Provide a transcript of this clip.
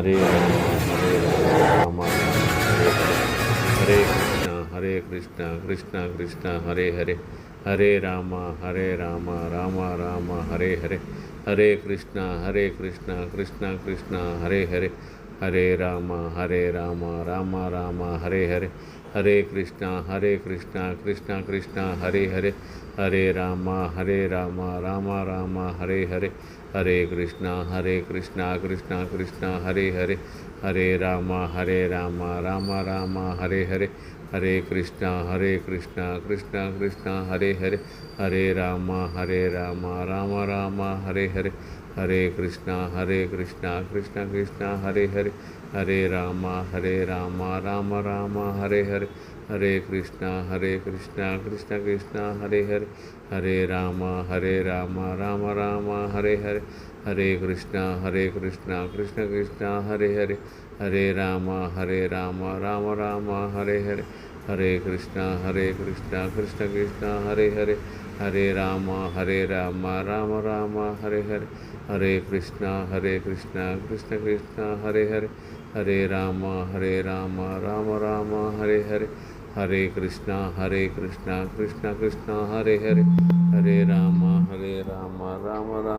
Hare Ram Hare Hare Krishna Krishna Krishna Hare Hare Hare Ram Ram Ram Hare Hare Hare Krishna Krishna Krishna Hare Hare Hare Ram Ram Ram Hare Hare Hare Krishna Krishna Krishna Hare Hare Hare Ram Ram Ram Hare Hare Hare Krishna Krishna Krishna Hare Hare Hare Ram Ram Ram Hare Hare Hare Krishna Krishna Krishna Hare Hare Hare Ram Ram Ram Hare Hare Hare Krishna Krishna Krishna Hare Hare Hare Ram Ram Ram Hare Hare Hare Krishna Krishna Krishna Hare Hare Hare Ram Ram Ram Hare Hare Hare Krishna Krishna Krishna Hare Hare Hare Ram Ram Ram Hare Hare Hare Krishna Krishna Krishna Hare Hare Hare Ram Ram Ram Hare Hare Hare Krishna Krishna Krishna Hare Hare Hare Ram Ram Ram Hare Hare Hare Krishna Krishna Krishna Hare Hare Hare Ram Ram Ram